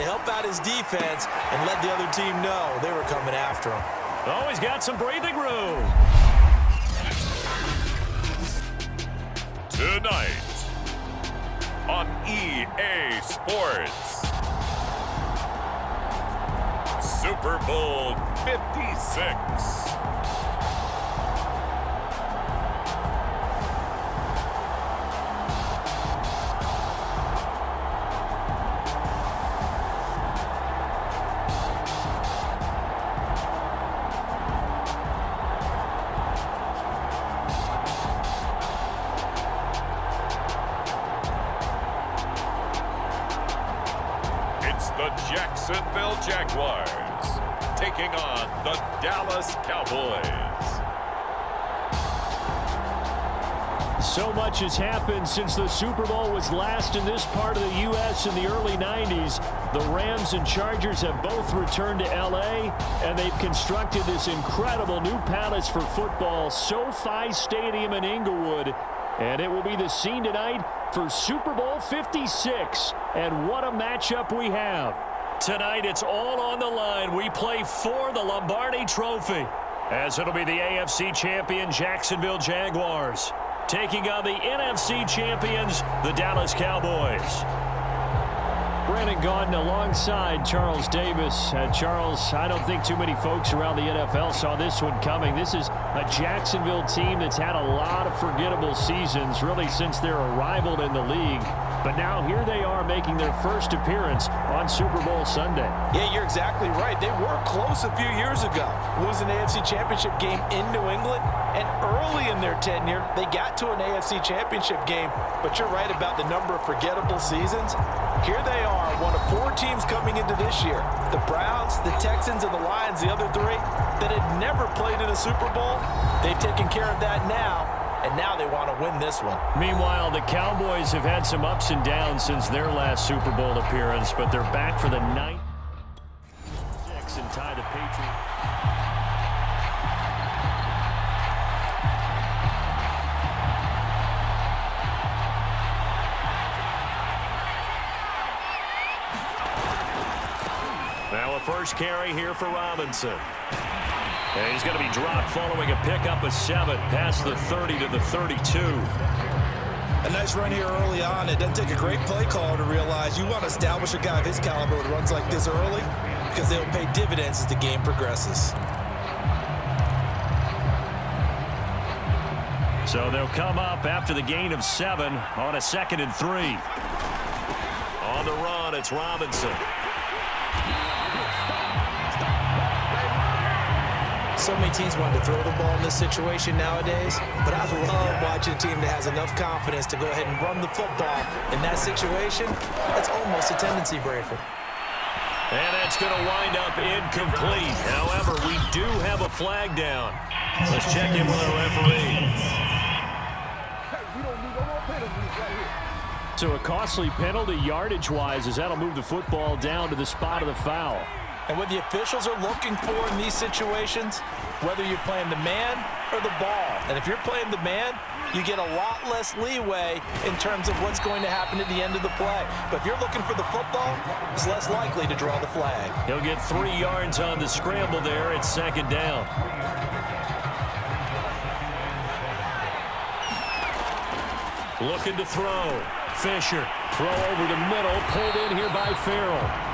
to help out his defense and let the other team know they were coming after him. Oh, he's got some breathing room. Tonight on EA Sports, Super Bowl 56. The Jacksonville Jaguars taking on the Dallas Cowboys. So much has happened since the Super Bowl was last in this part of the U.S. in the early 90s. The Rams and Chargers have both returned to L.A., and they've constructed this incredible new palace for football, SoFi Stadium in Inglewood. And it will be the scene tonight for Super Bowl 56. And what a matchup we have. Tonight, it's all on the line. We play for the Lombardi Trophy, as it'll be the AFC champion Jacksonville Jaguars taking on the NFC champions, the Dallas Cowboys. Brandon Gaudin alongside Charles Davis. Charles, I don't think too many folks around the NFL saw this one coming. This is a Jacksonville team that's had a lot of forgettable seasons, really since their arrival in the league. But now here they are making their first appearance on Super Bowl Sunday. Yeah, you're exactly right. They were close a few years ago. Losing an AFC Championship game in New England. And early in their tenure, they got to an AFC Championship game. But you're right about the number of forgettable seasons. Here they are, one of 4 teams coming into this year. The Browns, the Texans, and the Lions, the other 3, that had never played in a Super Bowl. They've taken care of that now, and now they want to win this one. Meanwhile, the Cowboys have had some ups and downs since their last Super Bowl appearance, but they're back for the 9th and tie the Patriots. Now a first carry here for Robinson. And he's going to be dropped following a pickup of 7 past the 30 to the 32. A nice run here early on. It doesn't take a great play call to realize you want to establish a guy of his caliber with runs like this early, because they'll pay dividends as the game progresses. So they'll come up after the gain of 7 on a 2nd and 3. On the run, it's Robinson. So many teams want to throw the ball in this situation nowadays, but I love watching a team that has enough confidence to go ahead and run the football. In that situation, that's almost a tendency breaker. And that's going to wind up incomplete. However, we do have a flag down. Let's check in with our referee. So a costly penalty yardage-wise, as that'll move the football down to the spot of the foul. And what the officials are looking for in these situations, whether you're playing the man or the ball. And if you're playing the man, you get a lot less leeway in terms of what's going to happen at the end of the play. But if you're looking for the football, it's less likely to draw the flag. He'll get 3 yards on the scramble there. It's 2nd down. Looking to throw. Fisher. Throw over the middle. Pulled in here by Farrell.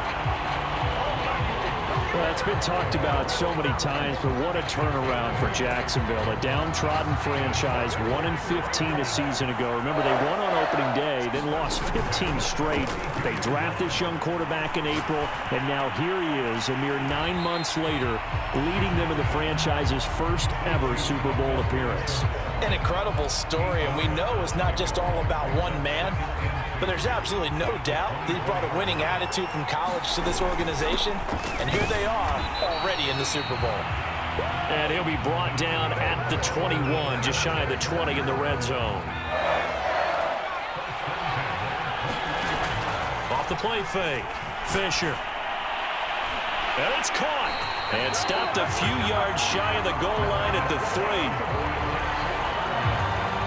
Well, it's been talked about so many times, but what a turnaround for Jacksonville. A downtrodden franchise, 1-15 a season ago. Remember, they won on opening day, then lost 15 straight. They draft this young quarterback in April, and now here he is, a mere 9 months later, leading them to the franchise's first ever Super Bowl appearance. An incredible story, and we know it's not just all about one man, but there's absolutely no doubt that he brought a winning attitude from college to this organization, and here they are already in the Super Bowl. And he'll be brought down at the 21, just shy of the 20 in the red zone. Off the play fake, Fisher. And it's caught and stopped a few yards shy of the goal line at the 3.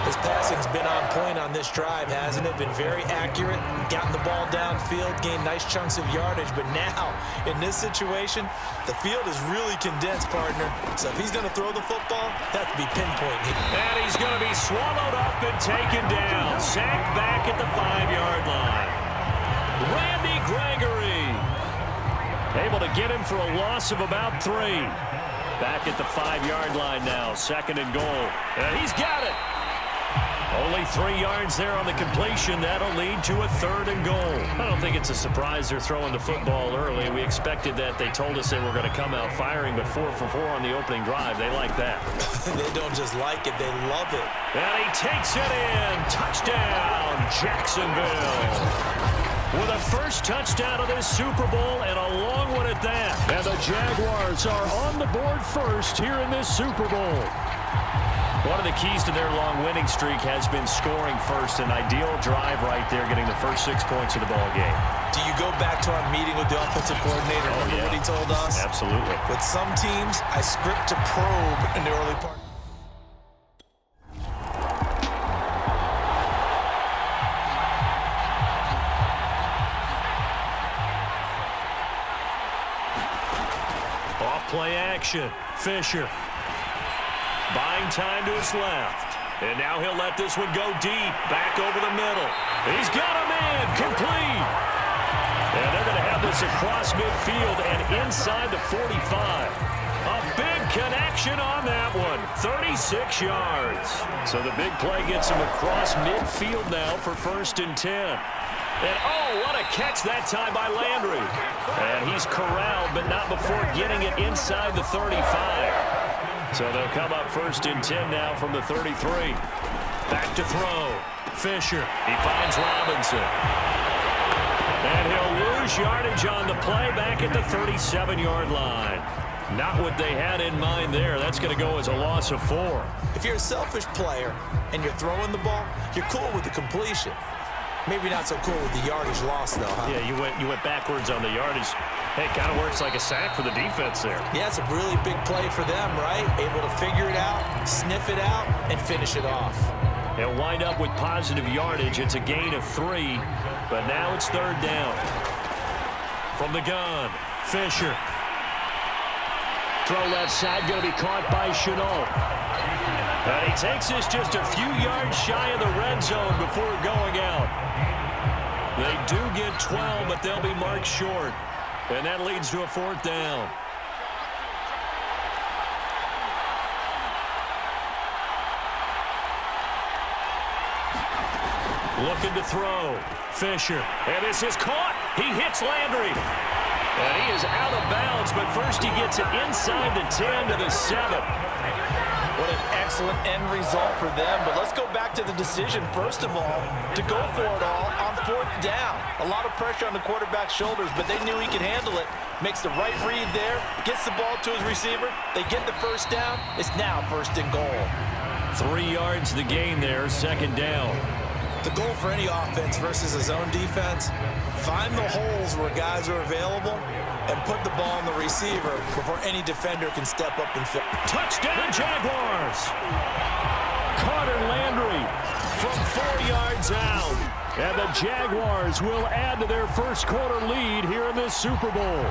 His passing's been on point on this drive, hasn't it? Been very accurate, gotten the ball downfield, gained nice chunks of yardage. But now, in this situation, the field is really condensed, partner. So if he's going to throw the football, that has to be pinpoint here. And he's going to be swallowed up and taken down. Sacked back at the 5-yard line. Randy Gregory able to get him for a loss of about 3. Back at the 5-yard line now, 2nd and goal. And he's got it. Only 3 yards there on the completion. That'll lead to a 3rd and goal. I don't think it's a surprise they're throwing the football early. We expected that. They told us they were going to come out firing, but 4 for 4 on the opening drive. They like that. They don't just like it, they love it. And he takes it in. Touchdown, Jacksonville. With a first touchdown of this Super Bowl, and a long one at that. And the Jaguars are on the board first here in this Super Bowl. One of the keys to their long winning streak has been scoring first. An ideal drive right there, getting the first 6 points of the ball game. Do you go back to our meeting with the offensive coordinator? Remember what he told us? Absolutely. With some teams, I script to probe in the early part. Play action. Fisher. Buying time to his left. And now he'll let this one go deep. Back over the middle. He's got a man. Complete. And they're going to have this across midfield and inside the 45. A big connection on that one. 36 yards. So the big play gets him across midfield now for 1st and 10. And, oh, what a catch that time by Landry. And he's corralled, but not before getting it inside the 35. So they'll come up 1st and 10 now from the 33. Back to throw. Fisher. He finds Robinson. And he'll lose yardage on the play back at the 37-yard line. Not what they had in mind there. That's going to go as a loss of 4. If you're a selfish player and you're throwing the ball, you're cool with the completion. Maybe not so cool with the yardage loss, though, huh? Yeah, you went backwards on the yardage. Hey, it kind of works like a sack for the defense there. Yeah, it's a really big play for them, right? Able to figure it out, sniff it out, and finish it off. They'll wind up with positive yardage. It's a gain of 3, but now it's 3rd down. From the gun, Fisher. Throw left side, going to be caught by Chenault. And he takes this just a few yards shy of the red zone before going out. They do get 12, but they'll be marked short. And that leads to a 4th down. Looking to throw. Fisher. And this is caught. He hits Landry. And he is out of bounds, but first he gets it inside the 10 to the 7. What an excellent end result for them. But let's go back to the decision, first of all, to go for it all on 4th down. A lot of pressure on the quarterback's shoulders, but they knew he could handle it. Makes the right read there, gets the ball to his receiver. They get the 1st down. It's now 1st and goal. 3 yards the gain there, 2nd down. The goal for any offense versus a zone defense, find the holes where guys are available and put the ball on the receiver before any defender can step up and fill. Touchdown, Jaguars! Carter Landry from 4 yards out. And the Jaguars will add to their first quarter lead here in this Super Bowl.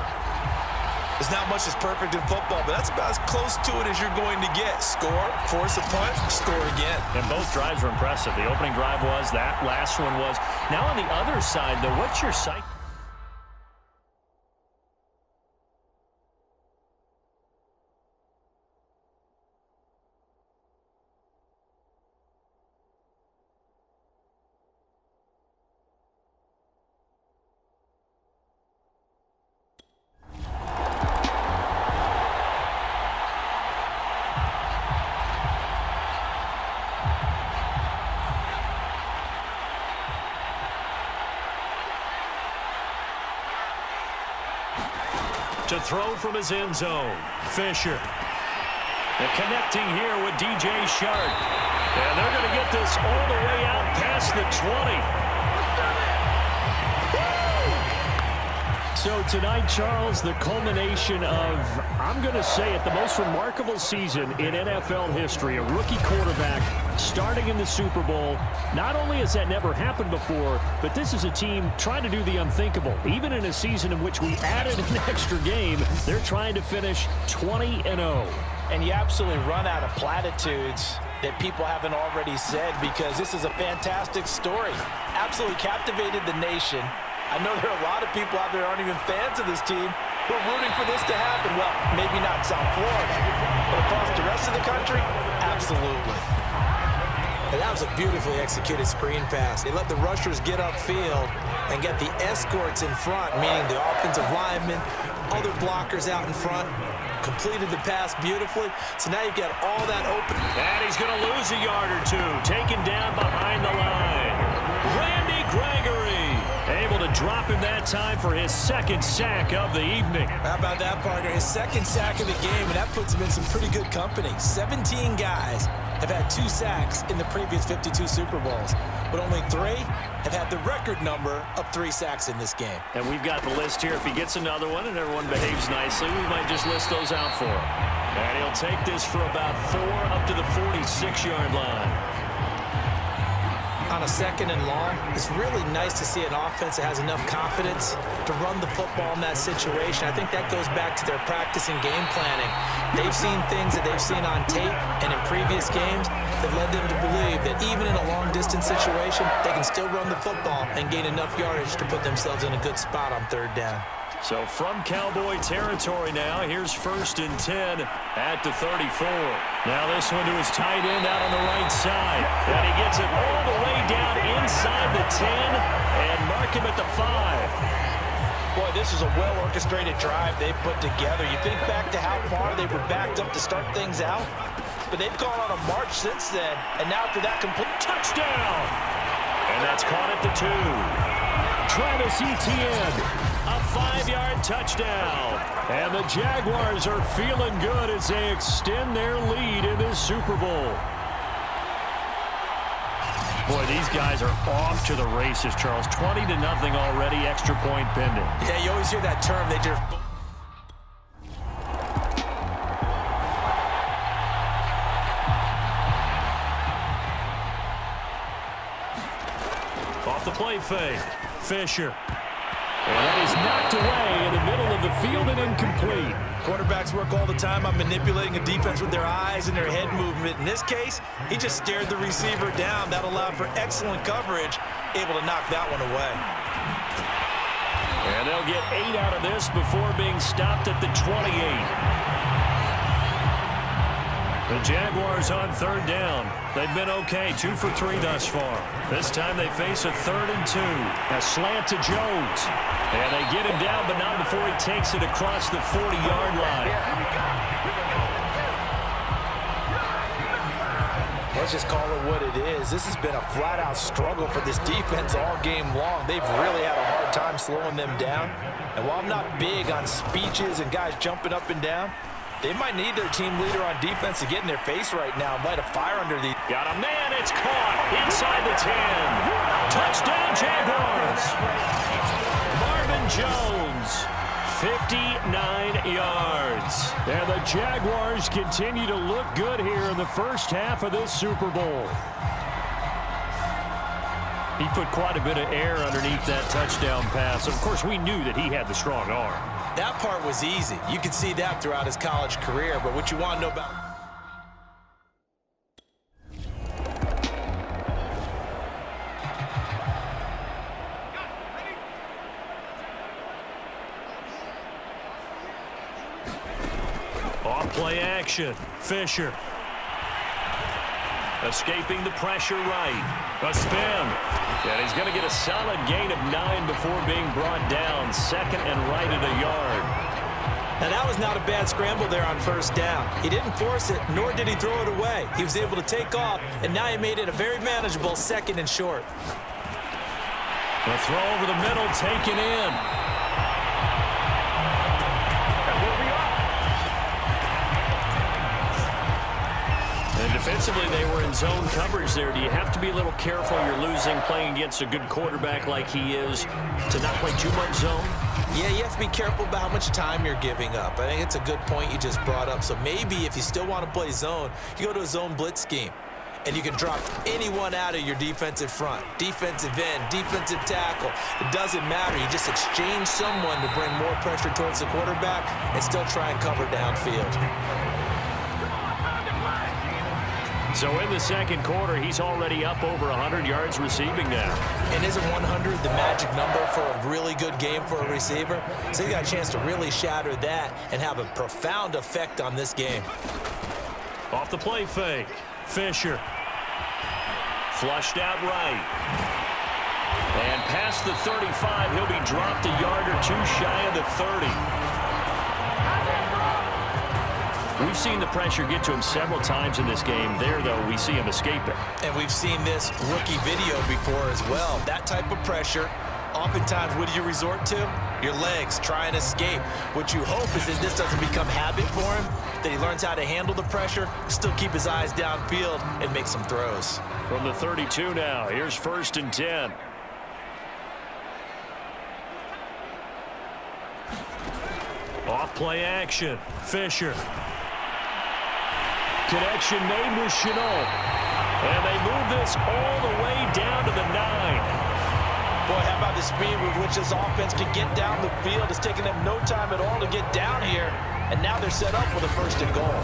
There's not much that's perfect in football, but that's about as close to it as you're going to get. Score, force a punt, score again. And both drives were impressive. The opening drive was, that last one was. Now on the other side, though, what's your sight? To throw from his end zone, Fisher. And connecting here with DJ Shark. And they're going to get this all the way out past the 20. So tonight, Charles, the culmination of, I'm going to say it, the most remarkable season in NFL history. A rookie quarterback starting in the Super Bowl. Not only has that never happened before, but this is a team trying to do the unthinkable. Even in a season in which we added an extra game, they're trying to finish 20-0. And you absolutely run out of platitudes that people haven't already said, because this is a fantastic story. Absolutely captivated the nation. I know there are a lot of people out there who aren't even fans of this team who are rooting for this to happen. Well, maybe not South Florida, but across the rest of the country, absolutely. And that was a beautifully executed screen pass. They let the rushers get upfield and get the escorts in front, meaning the offensive linemen, other blockers out in front, completed the pass beautifully. So now you've got all that open. And he's going to lose a yard or two, taken down behind the line. Randy Gregory able to drop him that time for his second sack of the evening. How about that, partner? His second sack of the game, and that puts him in some pretty good company. 17 guys have had 2 sacks in the previous 52 Super Bowls, but only 3 have had the record number of 3 sacks in this game. And we've got the list here. If he gets another one and everyone behaves nicely, we might just list those out for him. And he'll take this for about 4 up to the 46-yard line. On a second and long, it's really nice to see an offense that has enough confidence to run the football in that situation. I think that goes back to their practice and game planning. They've seen things that they've seen on tape and in previous games that led them to believe that even in a long-distance situation, they can still run the football and gain enough yardage to put themselves in a good spot on 3rd down. So from Cowboy territory now, here's 1st and 10 at the 34. Now this one to his tight end out on the right side. And he gets it all the way down inside the 10 and mark him at the 5. Boy, this is a well-orchestrated drive they've put together. You think back to how far they were backed up to start things out, but they've gone on a march since then. And now after that complete touchdown. And that's caught at the 2. Travis Etienne. A 5-yard touchdown. And the Jaguars are feeling good as they extend their lead in this Super Bowl. Boy, these guys are off to the races, Charles. 20-0 already, extra point pending. Yeah, you always hear that term. They just... Off the play fake. Fisher. And that is knocked away in the middle of the field and incomplete. Quarterbacks work all the time on manipulating a defense with their eyes and their head movement. In this case, he just stared the receiver down. That allowed for excellent coverage, able to knock that one away. And they'll get 8 out of this before being stopped at the 28. The Jaguars on 3rd down. They've been okay, 2 for 3 thus far. This time they face a 3rd and 2. A slant to Jones. And they get him down, but not before he takes it across the 40-yard line. Let's just call it what it is. This has been a flat-out struggle for this defense all game long. They've really had a hard time slowing them down. And while I'm not big on speeches and guys jumping up and down, they might need their team leader on defense to get in their face right now and light a fire under the... Got a man, it's caught inside the 10. Touchdown, Jaguars. Marvin Jones, 59 yards. And the Jaguars continue to look good here in the first half of this Super Bowl. He put quite a bit of air underneath that touchdown pass. Of course, we knew that he had the strong arm. That part was easy. You could see that throughout his college career, but what you want to know about... Off play action. Fisher. Escaping the pressure right. A spin. And he's going to get a solid gain of 9 before being brought down. 2nd and right at a yard. Now that was not a bad scramble there on 1st down. He didn't force it, nor did he throw it away. He was able to take off, and now he made it a very manageable 2nd and short. The throw over the middle taken in. And defensively, they were in zone coverage there. Do you have to be a little careful you're losing playing against a good quarterback like he is to not play too much zone? Yeah, you have to be careful about how much time you're giving up. I think it's a good point you just brought up. So maybe if you still want to play zone, you go to a zone blitz scheme. And you can drop anyone out of your defensive front, defensive end, defensive tackle. It doesn't matter. You just exchange someone to bring more pressure towards the quarterback and still try and cover downfield. So in the second quarter, he's already up over 100 yards receiving now. And isn't 100 the magic number for a really good game for a receiver? So you got a chance to really shatter that and have a profound effect on this game. Off the play fake. Fisher. Flushed out right. And past the 35, he'll be dropped a yard or two shy of the 30. We've seen the pressure get to him several times in this game. There, though, we see him escape it. And we've seen this rookie video before as well. That type of pressure, oftentimes, what do you resort to? Your legs, try and escape. What you hope is that this doesn't become habit for him, that he learns how to handle the pressure, still keep his eyes downfield, and make some throws. From the 32 now, here's 1st and 10. Off play action. Fisher. Connection made with Chenault. And they move this all the way down to the 9. Boy, how about the speed with which this offense can get down the field? It's taken them no time at all to get down here, and now they're set up for the 1st and goal.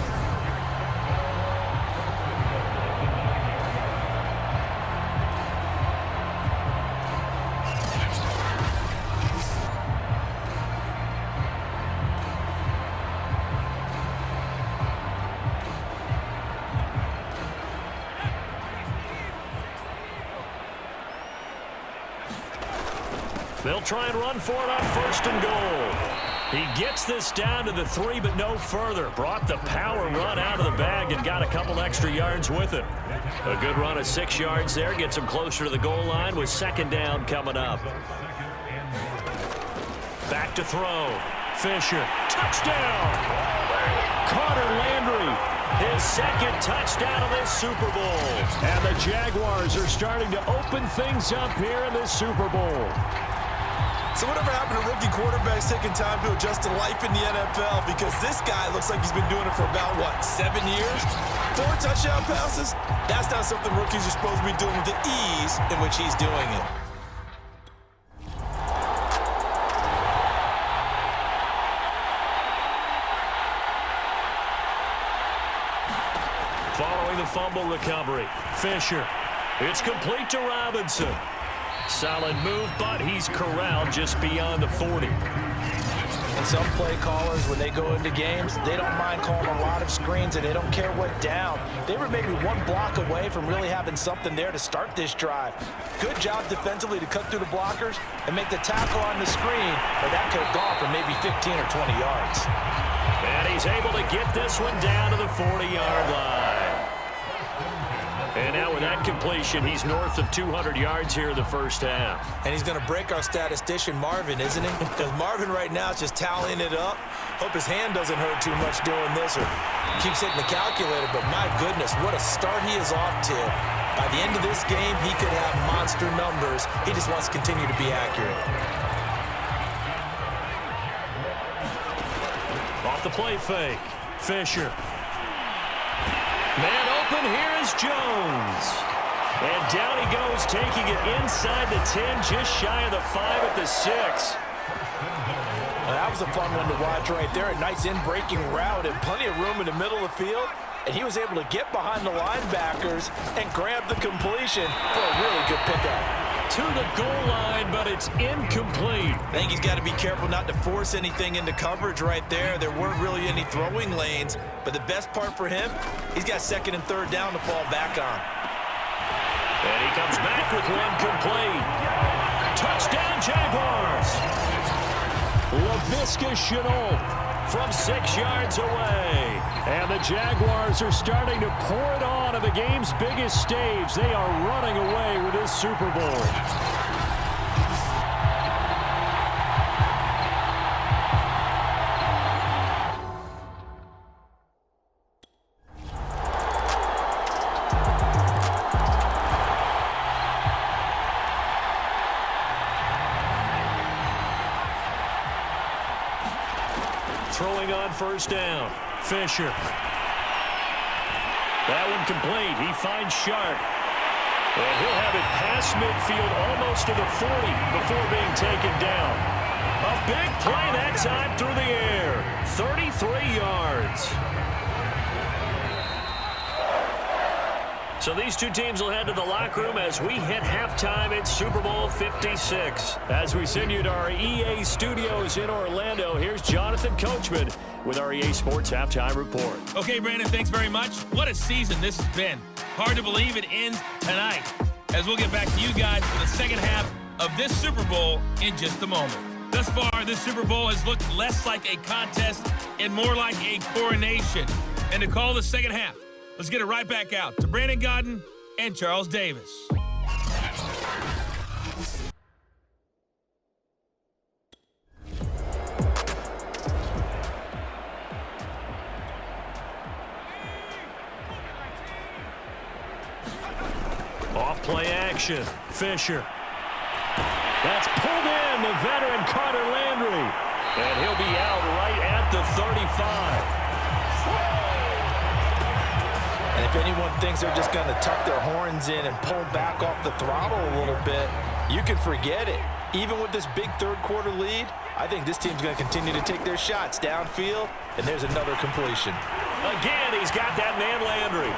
They'll try and run for it on 1st and goal. He gets this down to the 3, but no further. Brought the power run out of the bag and got a couple extra yards with it. A good run of 6 yards there. Gets him closer to the goal line with 2nd down coming up. Back to throw. Fisher. Touchdown! Carter Landry. His 2nd touchdown of this Super Bowl. And the Jaguars are starting to open things up here in this Super Bowl. So whatever happened to rookie quarterbacks taking time to adjust to life in the NFL? Because this guy looks like he's been doing it for about, 7 years? 4 touchdown passes? That's not something rookies are supposed to be doing with the ease in which he's doing it. Following the fumble recovery, Fisher. It's complete to Robinson. Solid move, but he's corralled just beyond the 40. And some play callers, when they go into games, they don't mind calling a lot of screens, and they don't care what down. They were maybe 1 block away from really having something there to start this drive. Good job defensively to cut through the blockers and make the tackle on the screen, or that could have gone for maybe 15 or 20 yards. And he's able to get this one down to the 40-yard line. And now with that completion, he's north of 200 yards here in the 1st half. And he's going to break our statistician Marvin, isn't he? Because Marvin right now is just tallying it up. Hope his hand doesn't hurt too much doing this or keeps hitting the calculator. But my goodness, what a start he is off to. By the end of this game, he could have monster numbers. He just wants to continue to be accurate. Off the play fake. Fisher. Man open, here is Jones. And down he goes, taking it inside the 10, just shy of the 5 at the 6. Well, that was a fun one to watch right there. A nice in-breaking route and plenty of room in the middle of the field. And he was able to get behind the linebackers and grab the completion for a really good pickup. To the goal line, but it's incomplete. I think he's got to be careful not to force anything into coverage right there. There weren't really any throwing lanes, but the best part for him, he's got 2nd and 3rd down to fall back on. And he comes back with one complete. Touchdown, Jaguars! Laviska Chenault from 6 yards away. And the Jaguars are starting to pour it on the game's biggest stage. They are running away with this Super Bowl. throwing on first down. Fisher. That one complete. He finds Sharp. And he'll have it past midfield almost to the 40 before being taken down. A big play that time through the air. 33 yards. So these two teams will head to the locker room as we hit halftime at Super Bowl 56. As we send you to our EA studios in Orlando, here's Jonathan Coachman with our EA Sports Halftime Report. Okay, Brandon, thanks very much. What a season this has been. Hard to believe it ends tonight, as we'll get back to you guys for the second half of this Super Bowl in just a moment. Thus far, this Super Bowl has looked less like a contest and more like a coronation. And to call the second half, let's get it right back out to Brandon Godden and Charles Davis. Off-play action. Fisher. That's pulled in, the veteran Carter Landry. And he'll be out right at the 35. And if anyone thinks they're just going to tuck their horns in and pull back off the throttle a little bit, you can forget it. Even with this big third-quarter lead, I think this team's going to continue to take their shots downfield, and there's another completion. Again, he's got that man Landry.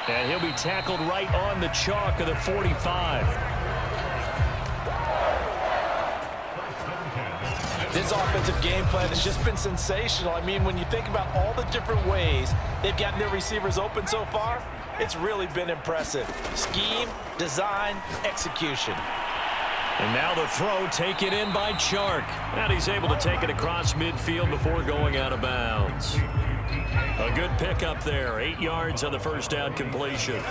And he'll be tackled right on the chalk of the 45. This offensive game plan has just been sensational. I mean, when you think about all the different ways they've gotten their receivers open so far, it's really been impressive. Scheme, design, execution. And now the throw taken in by Chark. And he's able to take it across midfield before going out of bounds. A good pickup there. 8 yards on the first down completion.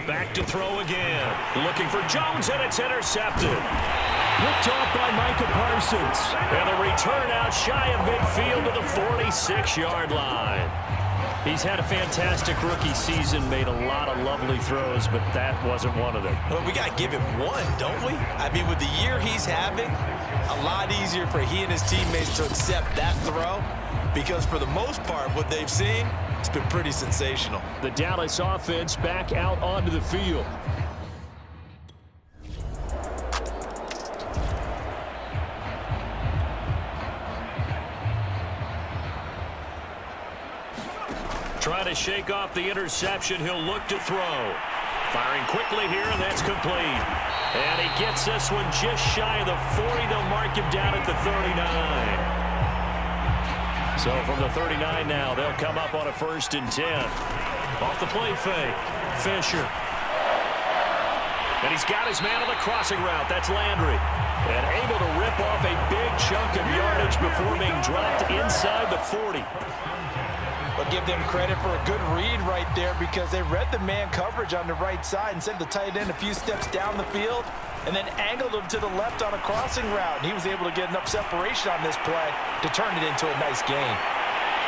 Back to throw again. Looking for Jones, and it's intercepted. Picked off by Micah Parsons. And a return out shy of midfield to the 46-yard line. He's had a fantastic rookie season, made a lot of lovely throws, but that wasn't one of them. Well, we got to give him one, don't we? I mean, with the year he's having, a lot easier for he and his teammates to accept that throw, because for the most part, what they've seen, it's been pretty sensational. The Dallas offense back out onto the field. Trying to shake off the interception. He'll look to throw. Firing quickly here, and that's complete. And he gets this one just shy of the 40. They'll mark him down at the 39. So from the 39 now, they'll come up on a 1st and 10. Off the play fake. Fisher. And he's got his man on the crossing route. That's Landry. And able to rip off a big chunk of yardage before being dropped inside the 40. But give them credit for a good read right there, because they read the man coverage on the right side and sent the tight end a few steps down the field and then angled him to the left on a crossing route. And he was able to get enough separation on this play to turn it into a nice gain.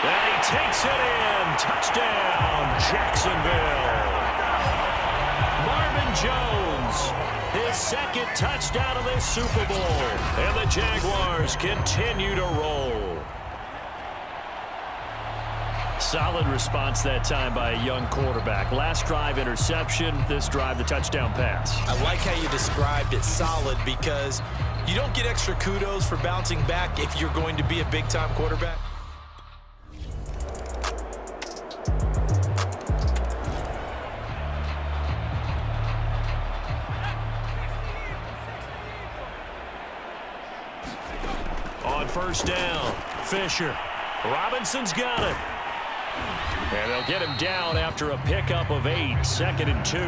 And he takes it in. Touchdown, Jacksonville. Marvin Jones, his second touchdown of this Super Bowl. And the Jaguars continue to roll. Solid response that time by a young quarterback. Last drive, interception. This drive, the touchdown pass. I like how you described it, solid, because you don't get extra kudos for bouncing back if you're going to be a big-time quarterback. On first down, Fisher. Robinson's got it. And they'll get him down after a pickup of 8, 2nd and 2.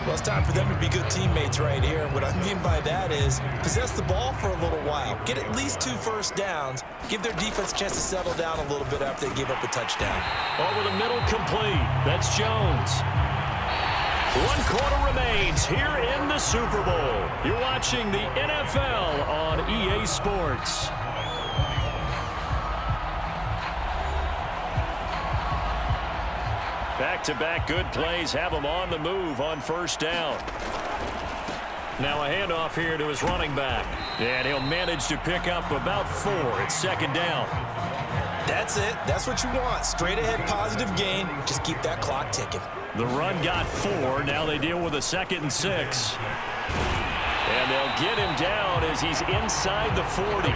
Well, it's time for them to be good teammates right here. And what I mean by that is possess the ball for a little while. Get at least 2 first downs. Give their defense a chance to settle down a little bit after they give up a touchdown. Over the middle, complete. That's Jones. 1 quarter remains here in the Super Bowl. You're watching the NFL on EA Sports. Back-to-back good plays have them on the move on first down. Now a handoff here to his running back. And he'll manage to pick up about 4. It's second down. That's it. That's what you want. Straight ahead positive gain. Just keep that clock ticking. The run got 4. Now they deal with a 2nd and 6. And they'll get him down as he's inside the 40.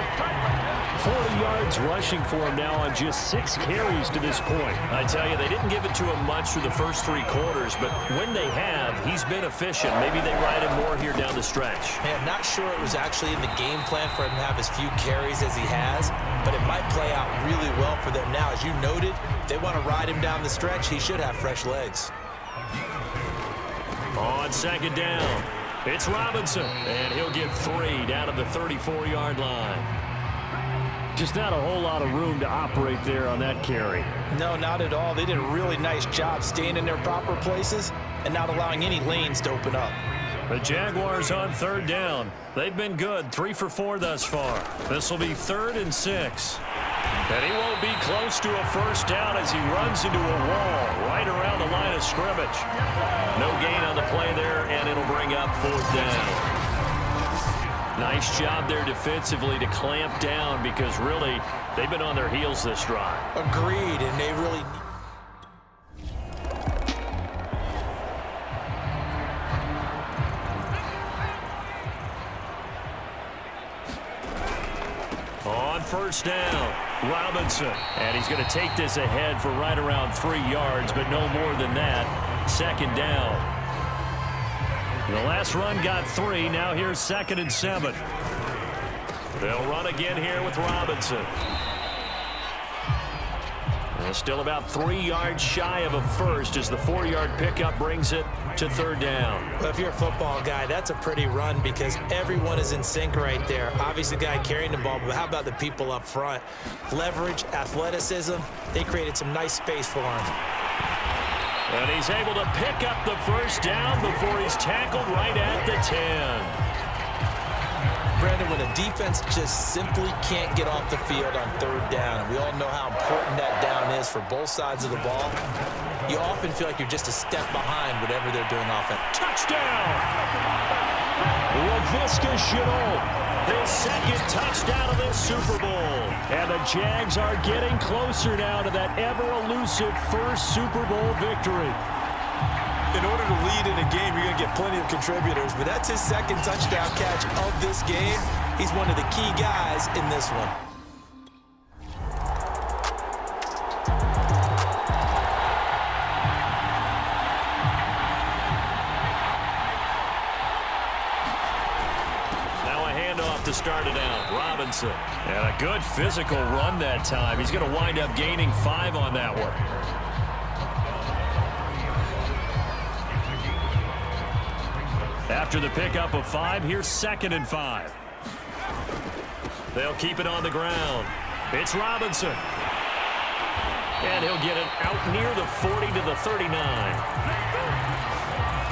40 yards rushing for him now on just 6 carries to this point. I tell you, they didn't give it to him much through the first 3 quarters, but when they have, he's been efficient. Maybe they ride him more here down the stretch. Hey, I'm not sure it was actually in the game plan for him to have as few carries as he has, but it might play out really well for them now. As you noted, if they want to ride him down the stretch, he should have fresh legs. On second down, it's Robinson, and he'll get 3 down at the 34-yard line. Just not a whole lot of room to operate there on that carry. No, not at all. They did a really nice job staying in their proper places and not allowing any lanes to open up. The Jaguars on third down. They've been good, 3 for 4 thus far. This will be 3rd and 6. And he won't be close to a first down as he runs into a wall right around the line of scrimmage. No gain on the play there, and it'll bring up 4th down. Nice job there defensively to clamp down because really they've been on their heels this drive. Agreed, and they really on first down, Robinson. And he's going to take this ahead for right around 3 yards, but no more than that. 2nd down. The last run got 3. Now here's 2nd and 7. They'll run again here with Robinson. And still about 3 yards shy of a first as the 4-yard pickup brings it to 3rd down. Well, if you're a football guy, that's a pretty run because everyone is in sync right there. Obviously, the guy carrying the ball, but how about the people up front? Leverage, athleticism, they created some nice space for him. And he's able to pick up the first down before he's tackled right at the 10. Brandon, when a defense just simply can't get off the field on 3rd down, and we all know how important that down is for both sides of the ball, you often feel like you're just a step behind whatever they're doing offense. Touchdown! LaVisca Chenault, his 2nd touchdown of this Super Bowl. And the Jags are getting closer now to that ever-elusive first Super Bowl victory. In order to lead in a game, you're going to get plenty of contributors, but that's his 2nd touchdown catch of this game. He's one of the key guys in this one. To start it out, Robinson. And a good physical run that time. He's going to wind up gaining 5 on that one. After the pickup of 5, here's 2nd and 5. They'll keep it on the ground. It's Robinson. And he'll get it out near the 40 to the 39.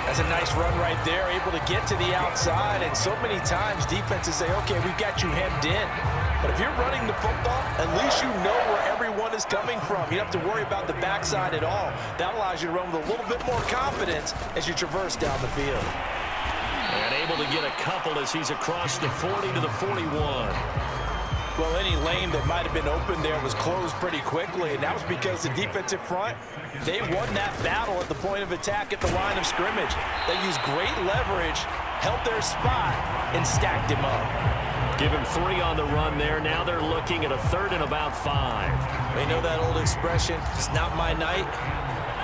That's a nice run right there, able to get to the outside. And so many times defenses say, okay, we've got you hemmed in. But if you're running the football, at least you know where everyone is coming from. You don't have to worry about the backside at all. That allows you to run with a little bit more confidence as you traverse down the field. And able to get a couple as he's across the 40 to the 41. Well, any lane that might have been open there was closed pretty quickly, and that was because the defensive front, they won that battle at the point of attack at the line of scrimmage. They used great leverage, held their spot, and stacked him up. Give him 3 on the run there. Now they're looking at a 3rd and about 5. They know that old expression, it's not my night.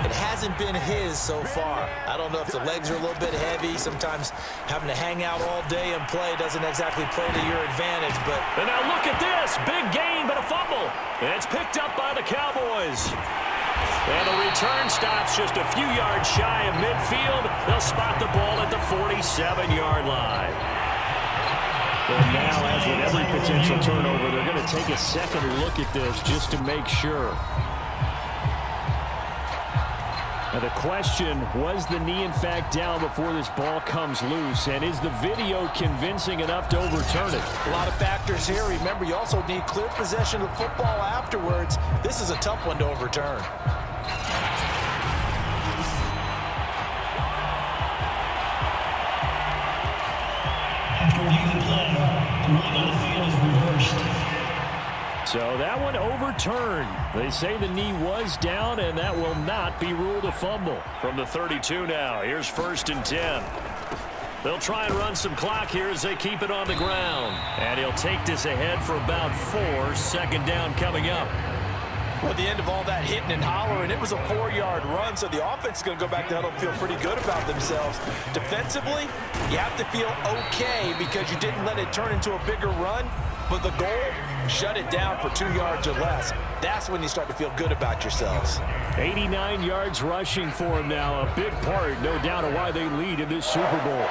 It hasn't been his so far. I don't know if the legs are a little bit heavy. Sometimes having to hang out all day and play doesn't exactly play to your advantage. But and now look at this. Big gain, but a fumble. And it's picked up by the Cowboys. And the return stops just a few yards shy of midfield. They'll spot the ball at the 47-yard line. And now, as with every potential turnover, they're going to take a second look at this just to make sure. Now the question, was the knee in fact down before this ball comes loose? And is the video convincing enough to overturn it? A lot of factors here. Remember, you also need clear possession of the football afterwards. This is a tough one to overturn. So that one overturned. They say the knee was down, and that will not be ruled a fumble. From the 32 now, here's 1st and 10. They'll try and run some clock here as they keep it on the ground. And he'll take this ahead for about 4. 2nd down coming up. Well, at the end of all that hitting and hollering, it was a 4-yard run, so the offense is going to go back to huddle and feel pretty good about themselves. Defensively, you have to feel okay because you didn't let it turn into a bigger run, but the goal, shut it down for 2 yards or less. That's when you start to feel good about yourselves. 89 yards rushing for him now, a big part, no doubt, of why they lead in this Super Bowl.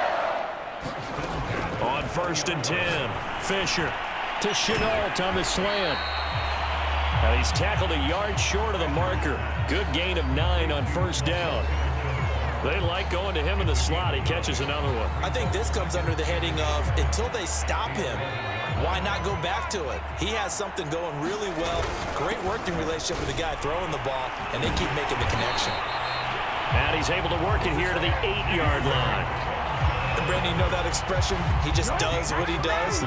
On 1st and 10, Fisher to Chenault on the slant. And he's tackled a yard short of the marker. Good gain of 9 on 1st down. They like going to him in the slot. He catches another one. I think this comes under the heading of until they stop him, why not go back to it? He has something going really well. Great working relationship with the guy throwing the ball, and they keep making the connection. And he's able to work it here to the 8-yard line. And Brandon, you know that expression? He just does what he does.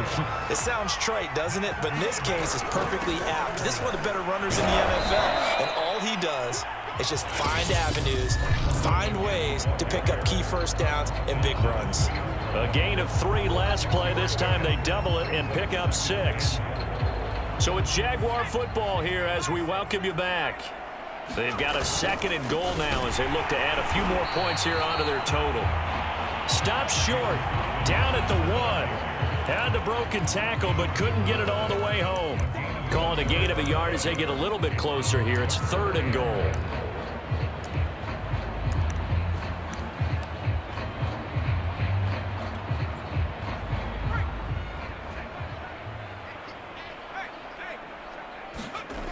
It sounds trite, doesn't it? But in this case, it's perfectly apt. This is one of the better runners in the NFL, and all he does is just find avenues, find ways to pick up key 1st downs and big runs. A gain of 3 last play. This time they double it and pick up 6. So it's Jaguar football here as we welcome you back. They've got a 2nd and goal now as they look to add a few more points here onto their total. Stopped short, down at the 1. Had the broken tackle, but couldn't get it all the way home. Calling a gain of a yard as they get a little bit closer here. It's 3rd and goal.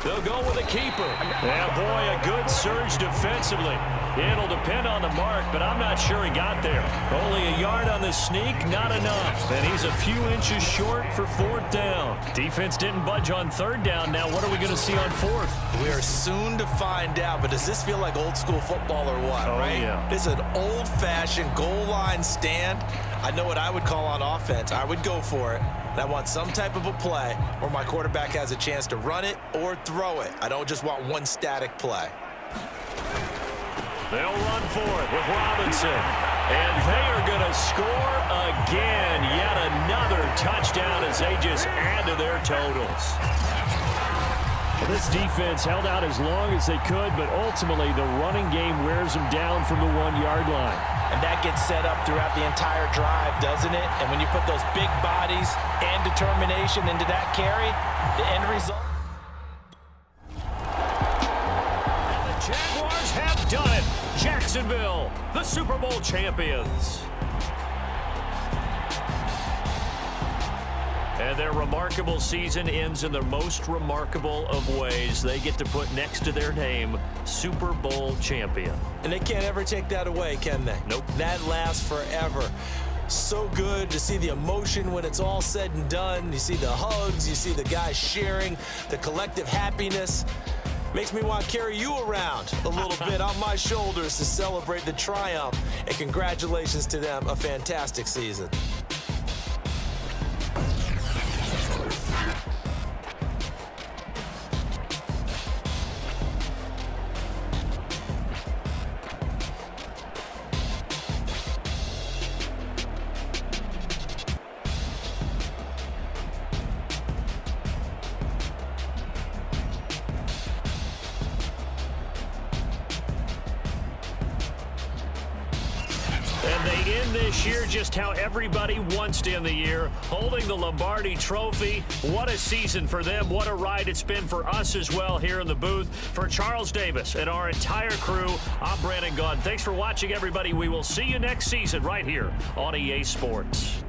They'll go with a keeper. Yeah, boy, a good surge defensively. It'll depend on the mark, but I'm not sure he got there. Only a yard on the sneak, not enough. And he's a few inches short for 4th down. Defense didn't budge on 3rd down. Now what are we going to see on 4th? We are soon to find out, but does this feel like old school football or what, right? Yeah. This is an old-fashioned goal line stand. I know what I would call on offense. I would go for it. And I want some type of a play where my quarterback has a chance to run it or throw it. I don't just want one static play. They'll run for it with Robinson. And they are going to score again. Yet another touchdown as they just add to their totals. This defense held out as long as they could, but ultimately the running game wears them down from the 1-yard line. And that gets set up throughout the entire drive, doesn't it? And when you put those big bodies and determination into that carry, the end result. And the Jaguars have done it. Jacksonville, the Super Bowl champions. And their remarkable season ends in the most remarkable of ways. They get to put next to their name, Super Bowl champion. And they can't ever take that away, can they? Nope. That lasts forever. So good to see the emotion when it's all said and done. You see the hugs, you see the guys sharing, the collective happiness. Makes me want to carry you around a little bit on my shoulders to celebrate the triumph. And congratulations to them, a fantastic season. And they end this year just how everybody wants to end the year, holding the Lombardi Trophy. What a season for them. What a ride it's been for us as well here in the booth. For Charles Davis and our entire crew, I'm Brandon Gaudin. Thanks for watching, everybody. We will see you next season right here on EA Sports.